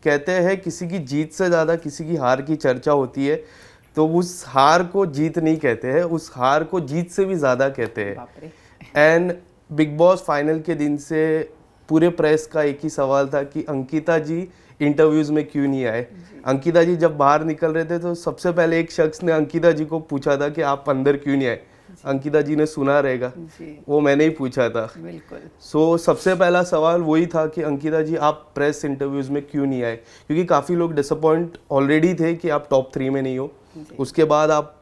कहते हैं कि किसी की जीत से ज़्यादा किसी की हार की चर्चा होती है, तो उस हार को जीत नहीं कहते हैं, उस हार को जीत से भी ज़्यादा कहते हैं। बाप रे। एंड बिग बॉस फाइनल के दिन से पूरे प्रेस का एक ही सवाल था कि अंकिता जी इंटरव्यूज़ में क्यों नहीं आए। अंकिता जी जब बाहर निकल रहे थे तो सबसे पहले एक शख्स ने अंकिता जी को पूछा था कि आप अंदर क्यों नहीं आए। अंकिता जी ने सुना रहेगा, जी वो मैंने ही पूछा था। बिल्कुल। सो सबसे पहला सवाल वही था कि अंकिता जी आप प्रेस इंटरव्यूज़ में क्यों नहीं आए, क्योंकि काफ़ी लोग डिसअपॉइंट ऑलरेडी थे कि आप टॉप 3 में नहीं हो, उसके बाद आप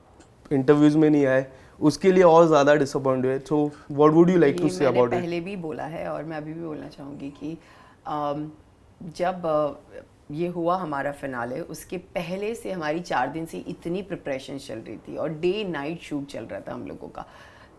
इंटरव्यूज़ में नहीं आए, उसके लिए और ज़्यादा डिसअपॉइंट हुए। So what would you like to say about it? पहले भी बोला है और मैं अभी भी बोलना चाहूँगी कि जब ये हुआ हमारा फिनाले, उसके पहले से हमारी 4 दिन से इतनी प्रिपरेशन चल रही थी और डे नाइट शूट चल रहा था हम लोगों का।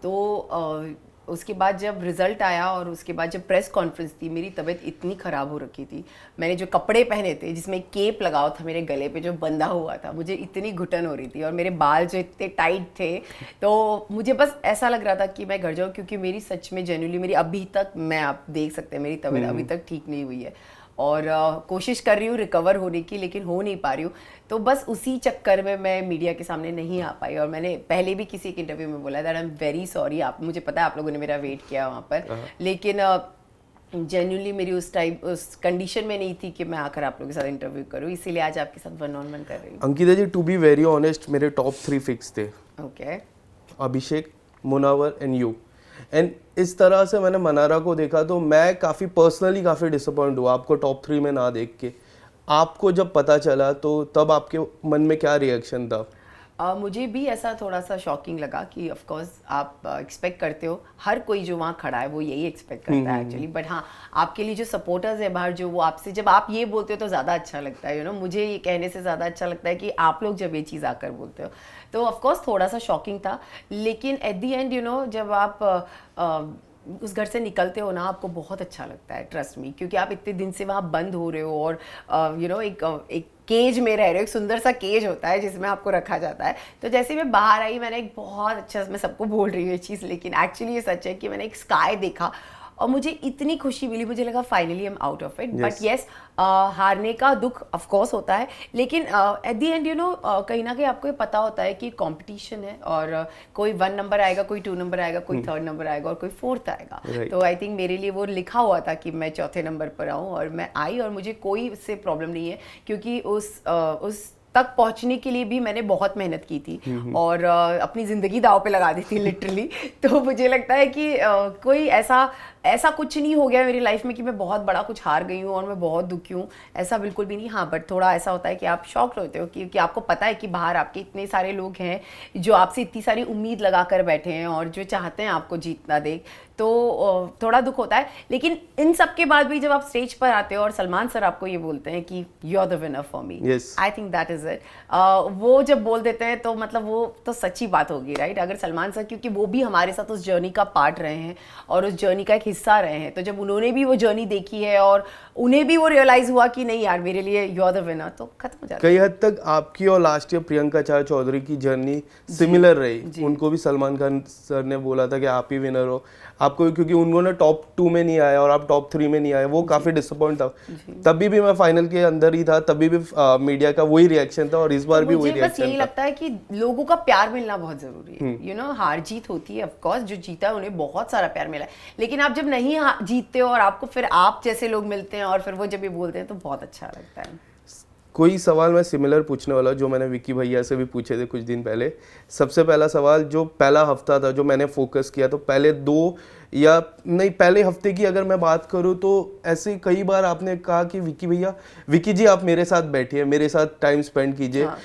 तो उसके बाद जब रिज़ल्ट आया और उसके बाद जब प्रेस कॉन्फ्रेंस थी, मेरी तबीयत इतनी ख़राब हो रखी थी। मैंने जो कपड़े पहने थे जिसमें केप लगाओ था मेरे गले पे जो बंधा हुआ था, मुझे इतनी घुटन हो रही थी और मेरे बाल जो इतने टाइट थे, तो मुझे बस ऐसा लग रहा था कि मैं घर जाऊँ, क्योंकि मेरी सच में जेन्युइनली मेरी अभी तक, मैं आप देख सकते हैं मेरी तबीयत अभी तक ठीक नहीं हुई है और कोशिश कर रही हूँ रिकवर होने की, लेकिन हो नहीं पा रही हूँ। तो बस उसी चक्कर में मैं मीडिया के सामने नहीं आ पाई और मैंने पहले भी किसी एक इंटरव्यू में बोला that I am very sorry. आप, मुझे पता है आप लोगों ने मेरा वेट किया वहाँ पर, लेकिन जेन्युइनली मेरी उस टाइम उस कंडीशन में नहीं थी कि मैं आकर आप लोगों के साथ इंटरव्यू करूँ, इसीलिए आज आपके साथ 1-on-1 कर रही हूँ। अंकिता जी, टू बी वेरी ऑनेस्ट, मेरे टॉप 3 फिक्स थे। Okay. Abhishek, Munawar and you. And इस तरह से मैंने मनारा को देखा तो मैं काफ़ी पर्सनली काफ़ी डिसअपॉइंट हुआ आपको टॉप 3 में ना देख के। आपको जब पता चला तो तब आपके मन में क्या रिएक्शन था? मुझे भी ऐसा थोड़ा सा शॉकिंग लगा कि ऑफ कोर्स आप एक्सपेक्ट करते हो, हर कोई जो वहाँ खड़ा है वो यही एक्सपेक्ट करता है एक्चुअली, बट हाँ, आपके लिए जो सपोर्टर्स है बाहर, जो वो आपसे, जब आप ये बोलते हो तो ज़्यादा अच्छा लगता है, मुझे ये कहने से ज़्यादा अच्छा लगता है कि आप लोग जब ये चीज़ आकर बोलते हो। तो ऑफ कोर्स थोड़ा सा शॉकिंग था, लेकिन एट दी एंड जब आप उस घर से निकलते हो ना, आपको बहुत अच्छा लगता है, ट्रस्ट मी, क्योंकि आप इतने दिन से वहाँ बंद हो रहे हो और एक केज में रह रहे हो, एक सुंदर सा केज होता है जिसमें आपको रखा जाता है। तो जैसे मैं बाहर आई, मैंने एक बहुत अच्छा, मैं सबको बोल रही हूँ ये चीज़, लेकिन एक्चुअली ये सच है कि मैंने एक स्काई देखा और मुझे इतनी खुशी मिली, मुझे लगा finally I am out of it. But yes, हारने का दुख ऑफ कोर्स होता है, लेकिन एट द एंड कहीं ना कहीं आपको ये पता होता है कि कंपटीशन है और कोई 1 नंबर आएगा, कोई 2 नंबर आएगा, कोई 3rd नंबर आएगा और कोई 4th आएगा। तो आई थिंक मेरे लिए वो लिखा हुआ था कि मैं 4थे नंबर पर आऊँ और मैं आई, और मुझे कोई इससे प्रॉब्लम नहीं है, क्योंकि उस तक पहुंचने के लिए भी मैंने बहुत मेहनत की थी और अपनी ज़िंदगी दांव पे लगा दी थी लिटरली। तो मुझे लगता है कि कोई ऐसा कुछ नहीं हो गया मेरी लाइफ में कि मैं बहुत बड़ा कुछ हार गई हूँ और मैं बहुत दुखी हूँ, ऐसा बिल्कुल भी नहीं। हाँ, बट थोड़ा ऐसा होता है कि आप शॉक्ड होते हो कि आपको पता है कि बाहर आपके इतने सारे लोग हैं जो आपसे इतनी सारी उम्मीद लगा कर बैठे हैं और जो चाहते हैं आपको जीतना देख, तो थोड़ा दुख होता है। लेकिन इन सब के बाद भी जब आप स्टेज पर आते हो और सलमान सर आपको ये बोलते हैं कि you are the winner for me, I think that is it. वो जब बोल देते हैं तो मतलब वो तो सच्ची बात होगी, राइट? अगर सलमान सर, क्योंकि वो भी हमारे साथ उस जर्नी का पार्ट रहे हैं और उस जर्नी का एक हिस्सा रहे हैं, तो जब उन्होंने भी वो जर्नी देखी है और उन्हें भी वो रियलाइज हुआ कि नहीं यार, मेरे लिए यू आर द विनर, तो खत्म हो जाता है। कई हद तक आपकी और लास्ट ईयर प्रियंका चार चौधरी की जर्नी सिमिलर रही। उनको भी सलमान खान सर ने बोला था कि आप ही विनर हो, आपको, क्योंकि उन्होंने टॉप 2 में नहीं आया और आप टॉप 3 में नहीं आए, वो काफी डिसअपॉइंट था। तभी भी मैं फाइनल के अंदर ही था, तभी भी मीडिया का वही रिएक्शन था और इस बार भी वही रिएक्शन था। यही लगता है कि लोगों का प्यार मिलना बहुत जरूरी है। हार जीत होती है, ऑफ कोर्स जो जीता है उन्हें बहुत सारा प्यार मिला है, लेकिन आप जब नहीं जीतते हो और आपको फिर आप जैसे लोग मिलते हैं और फिर वो जब ये बोलते हैं तो बहुत अच्छा लगता है। कोई सवाल मैं सिमिलर पूछने वाला जो मैंने विकी भैया से भी पूछे थे कुछ दिन पहले। सबसे पहला सवाल, जो पहला हफ्ता था जो मैंने फोकस किया, तो पहले 2 या नहीं पहले हफ्ते की अगर मैं बात करूं तो ऐसे कई बार आपने कहा कि विकी भैया, विकी जी आप मेरे साथ बैठिए, मेरे साथ टाइम स्पेंड कीजिए। हाँ।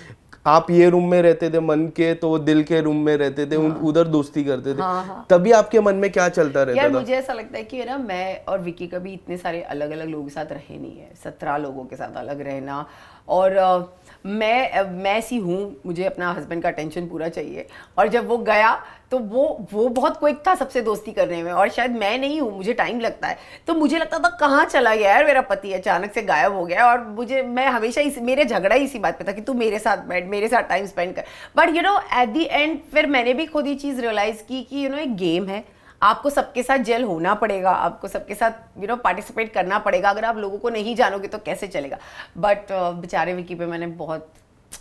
आप ये रूम में रहते थे मन के, तो दिल के रूम में रहते थे। हाँ। उधर दोस्ती करते थे। हाँ। तभी आपके मन में क्या चलता रहता यार था? मुझे ऐसा लगता है कि ना, मैं और विकी कभी इतने सारे अलग अलग लोगों के साथ रहे नहीं है, 17 लोगों के साथ अलग रहना, और मैं ऐसी हूँ, मुझे अपना हस्बैंड का अटेंशन पूरा चाहिए, और जब वो गया तो वो बहुत क्विक था सबसे दोस्ती करने में, और शायद मैं नहीं हूँ, मुझे टाइम लगता है, तो मुझे लगता था कहाँ चला गया यार मेरा पति, अचानक से गायब हो गया। और मैं हमेशा मेरे झगड़ा ही इसी बात पे था कि तू मेरे साथ बैठ, मेरे साथ टाइम स्पेंड कर। बट एट द एंड फिर मैंने भी खुद ही चीज़ रियलाइज़ की कि एक गेम है, आपको सबके साथ जेल होना पड़ेगा, आपको सबके साथ पार्टिसिपेट करना पड़ेगा। अगर आप लोगों को नहीं जानोगे तो कैसे चलेगा। बट बेचारे विकी पे मैंने बहुत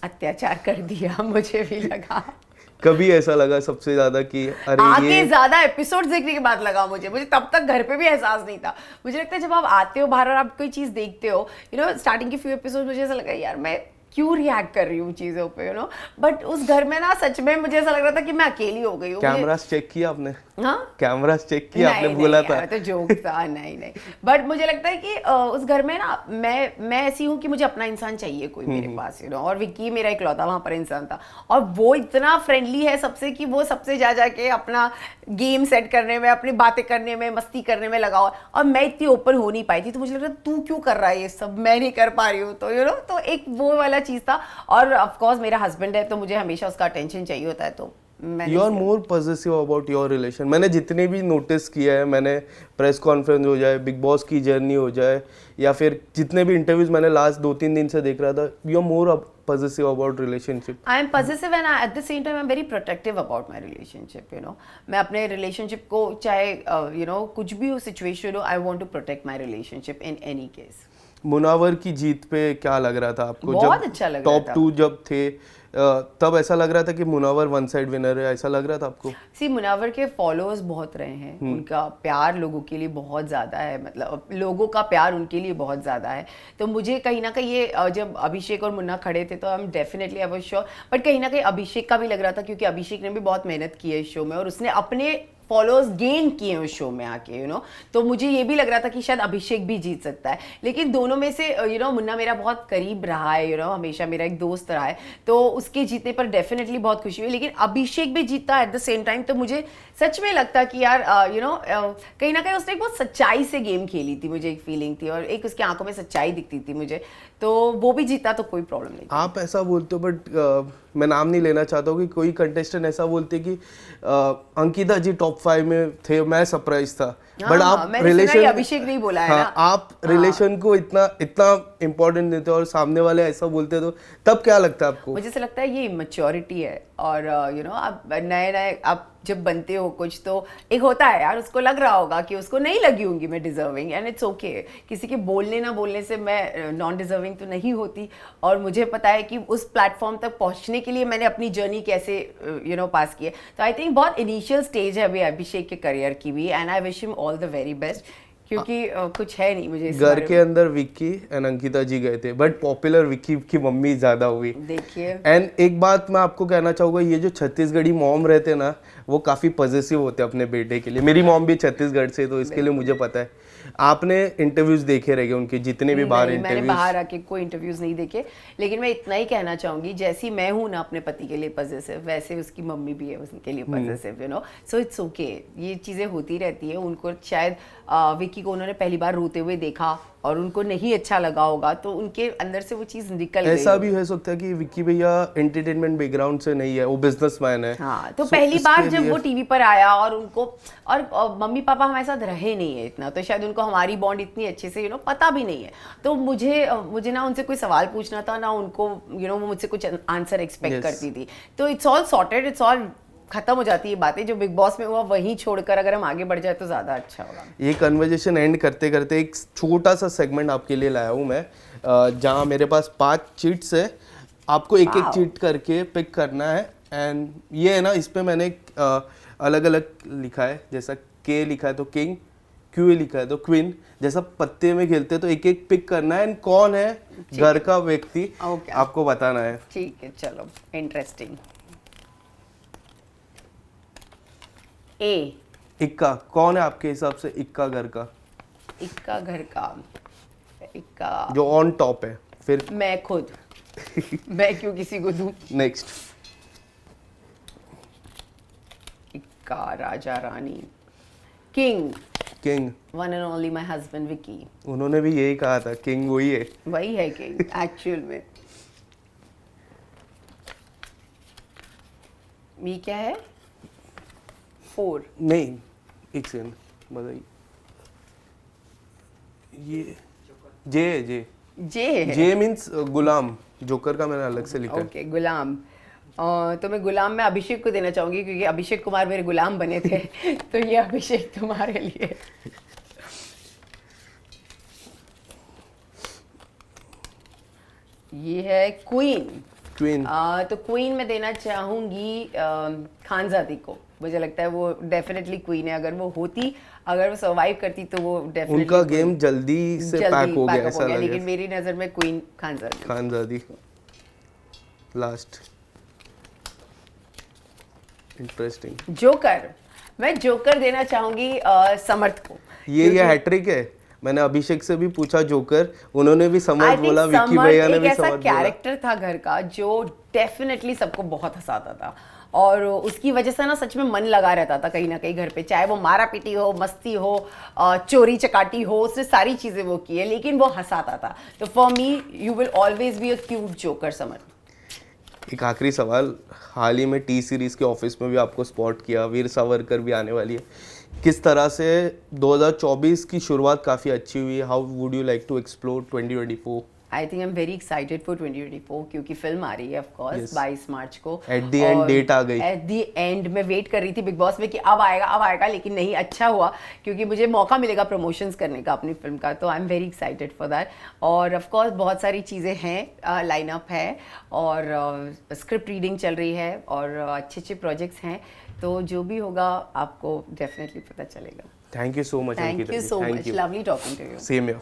अत्याचार कर दिया, मुझे भी लगा। कभी ऐसा लगा सबसे ज्यादा कि अरे आके ये ज्यादा एपिसोड्स देखने के बाद लगा मुझे तब तक घर पे भी एहसास नहीं था। मुझे लगता है जब आप आते हो बाहर और आप कोई चीज देखते हो, स्टार्टिंग के फ्यू एपिसोड मुझे ऐसा लगा यार मैं क्यों रिएक्ट कर रही हूँ चीजों पे, बट उस घर में ना सच में मुझे ऐसा लग रहा था कि मैं अकेली हो गई हूँ। कैमरास चेक किया आपने? हाँ, कैमरास चेक किया आपने? बोला था तो जोक था। नहीं, बट मुझे लगता है कि उस घर में ना मैं ऐसी हूँ कि मुझे अपना इंसान चाहिए कोई मेरे पास, और विक्की मेरा इकलौता वहां पर इंसान था। और वो इतना फ्रेंडली है सबसे कि वो सबसे जा जाके अपना गेम सेट करने में, अपनी बातें करने में, मस्ती करने में लगा हुआ। और मैं इतनी ओपन हो नहीं पाई थी, तो मुझे लग रहा तू क्यों कर रहा है ये सब, मैं नहीं कर पा रही हूँ। तो तो एक वो वाला चीज था। और ऑफ कोर्स मेरा हस्बैंड है तो मुझे हमेशा उसका अटेंशन चाहिए होता है, तो you are more positive about your relation. मैंने जितने भी नोटिस किया है, मैंने प्रेस कॉन्फ्रेंस हो जाए, बिग बॉस की जर्नी हो जाए, या फिर जितने भी इंटरव्यूज मैंने लास्ट 2-3 दिन से देख रहा था, you are more possessive about relationship. I am possessive and at the same time I'm very protective about my relationship, मैं अपने relationship को चाहे कुछ भी हो situation हो, I want to protect my relationship in any case. Munawar की जीत पे क्या लग रहा था आपको? बहुत जब अच्छा लग रहा था। टॉप 2 जब थे तब ऐसा लग रहा था कि मुनावर वन साइड विनर है, ऐसा लग रहा था आपको? मुनावर के फॉलोअर्स बहुत रहे हैं, उनका प्यार लोगों के लिए बहुत ज़्यादा है, मतलब लोगों का प्यार उनके लिए बहुत ज़्यादा है। तो मुझे कहीं ना कहीं ये जब अभिषेक और मुन्ना खड़े थे तो I am definitely I was sure, but कहीं ना कहीं अभिषेक का भी लग रहा था, क्योंकि अभिषेक ने भी बहुत मेहनत की है इस शो में और उसने अपने फॉलोअर्स गेन किए उस शो में आके, तो मुझे ये भी लग रहा था कि शायद अभिषेक भी जीत सकता है। लेकिन दोनों में से मुन्ना मेरा बहुत करीब रहा है, हमेशा मेरा एक दोस्त रहा है, तो उसके जीतने पर डेफिनेटली बहुत खुशी हुई। लेकिन अभिषेक भी जीता एट द सेम टाइम, तो मुझे सच में लगता कि यार कहीं ना कहीं उसने एक बहुत सच्चाई से गेम खेली थी, मुझे एक फीलिंग थी और एक उसकी आंखों में सच्चाई दिखती थी मुझे, तो वो भी जीता तो कोई प्रॉब्लम नहीं। आप ऐसा बोलते हो, बट मैं नाम नहीं लेना चाहता हूँ कि कोई कंटेस्टेंट ऐसा बोलते कि अंकिता जी टॉप 5 में थे, मैं सरप्राइज था। बट आप रिलेशन, अभिषेक नहीं बोला है ना, आप रिलेशन को इतना इम्पोर्टेंट देते हो और सामने वाले ऐसा बोलते तो तब क्या लगता है आपको? मुझे ऐसा लगता है ये मैच्योरिटी है। और आप नए आप जब बनते हो कुछ, तो एक होता है यार, उसको लग रहा होगा कि उसको नहीं लगी होंगी मैं डिजर्विंग, एंड इट्स ओके। किसी के बोलने ना बोलने से मैं नॉन डिजर्विंग तो नहीं होती, और मुझे पता है कि उस प्लेटफॉर्म तक पहुंचने के लिए मैंने अपनी जर्नी कैसे पास की है। तो आई थिंक बहुत इनिशियल स्टेज है अभी अभिषेक के करियर की भी, and I wish him all the very best, क्योंकि कुछ है नहीं मुझे। घर के अंदर विक्की एंड अंकिता जी गए थे, बट पॉपुलर विक्की की मम्मी ज्यादा हुई। देखिए, एंड एक बात मैं आपको कहना चाहूंगा, ये जो छत्तीसगढ़ी मॉम रहते ना, वो काफी पॉजिटिव होते हैं अपने बेटे के लिए। मेरी मॉम भी छत्तीसगढ़ से, तो इसके लिए मुझे पता है। आपने इंटरव्यूज देखे रहेंगे उनके, जितने भी बाहर इंटरव्यूज? मैंने बाहर आके कोई इंटरव्यूज नहीं देखे, लेकिन मैं इतना ही कहना चाहूंगी, जैसी मैं हूं ना अपने पति के लिए पॉजिटिव, वैसे उसकी मम्मी भी है उसके लिए पॉजिटिव, सो इट्स ओके। ये चीजें होती रहती है। उनको शायद विक्की को उन्होंने पहली बार रोते हुए देखा और उनको नहीं अच्छा लगा होगा, तो उनके अंदर से वो चीज निकल गई। ऐसा भी हो सकता है कि विक्की भैया एंटरटेनमेंट बैकग्राउंड से नहीं है, वो बिजनेसमैन है। हाँ, तो पहली बार जब वो टीवी पर आया और उनको, और मम्मी पापा हमारे साथ रहे नहीं है इतना, तो शायद उनको हमारी बॉन्ड इतनी अच्छे से पता भी नहीं है। तो मुझे ना उनसे कोई सवाल पूछना था ना उनको, वो मुझसे कुछ आंसर एक्सपेक्ट करती थी। तो it's all sorted, it's all खत्म हो जाती है बातें। जो बिग बॉस में हुआ वहीं छोड़कर अगर हम आगे बढ़ जाए तो ज्यादा अच्छा होगा। ये कन्वर्जेशन एंड करते करते एक छोटा सा सेगमेंट आपके लिए लाया हूँ मैं, जहाँ मेरे पास 5 चीट्स है, आपको एक एक चीट करके पिक करना है। एंड ये है ना, इस पे मैंने अलग अलग लिखा है, जैसा के लिखा है तो किंग, क्यू लिखा है तो क्वीन, जैसा पत्ते में खेलते हैं, तो एक एक पिक करना है। एंड कौन है घर का व्यक्ति आपको बताना है। ठीक है, चलो, इंटरेस्टिंग। ए, इक्का कौन है आपके हिसाब से? इक्का घर का, इक्का घर का, इक्का जो ऑन टॉप है। फिर मैं खुद मैं क्यों किसी को दूं? नेक्स्ट, इक्का राजा रानी। King, king one and only my husband Vicky. उन्होंने भी यही कहा था, किंग वही है। वही है किंग एक्चुअल में। ये क्या है? 4 नहीं, एक सेकंड बताइए। ये जे है, जे जे जे मीन्स गुलाम। जोकर का मैंने अलग से लिखा है। ओके, गुलाम। तो मैं गुलाम में अभिषेक को देना चाहूंगी क्योंकि अभिषेक कुमार मेरे गुलाम बने थे तो ये अभिषेक तुम्हारे लिए। ये है क्वीन। क्वीन तो क्वीन में देना चाहूंगी खानजादी को। मुझे लगता है वो डेफिनेटली क्वीन है। अगर वो होती, अगर वो सर्वाइव करती तो वो डेफिनेटली उनका गेम जल्दी से पैक हो गया ऐसा लगे। लेकिन मेरी नज़र में queen Khanzaadi. Khanzaadi last. Interesting. Joker, मैं जोकर देना चाहूंगी समर्थ को। ये हैट्रिक है। मैंने अभिषेक से भी पूछा जोकर, उन्होंने भी समर्थ बोला, विक्की भैया ने भी समर्थ बोला। एक ऐसा कैरेक्टर था घर का जो डेफिनेटली सबको बहुत हंसाता था और उसकी वजह से ना सच में मन लगा रहता था कहीं ना कहीं घर पे, चाहे वो मारा पीटी हो, मस्ती हो, चोरी चकाटी हो, उसने सारी चीजें वो की है लेकिन वो हंसाता था। तो for me you will always be a cute joker Samarth. एक आखिरी सवाल, हाल ही में टी सीरीज के ऑफिस में भी आपको स्पॉट किया, वीर सावरकर भी आने वाली है, किस तरह से 2024 की शुरुआत काफ़ी अच्छी हुई है। How would you like to explore 2024? I think I am very excited for 2024 क्योंकि फिल्म आ रही है ऑफ कोर्स 22 मार्च को। एट द एंड डेट आ गई। एट द एंड मैं वेट कर रही थी बिग बॉस में कि अब आएगा लेकिन नहीं, अच्छा हुआ क्योंकि मुझे मौका मिलेगा प्रमोशंस करने का अपनी फिल्म का। तो आई am very excited for that. और ऑफ कोर्स बहुत सारी चीज़ें हैं, लाइनअप है और स्क्रिप्ट रीडिंग चल रही है और अच्छे प्रोजेक्ट्स हैं। तो जो भी होगा आपको डेफिनेटली पता चलेगा। Thank you so much. Thank you so much, lovely talking to you. Same here.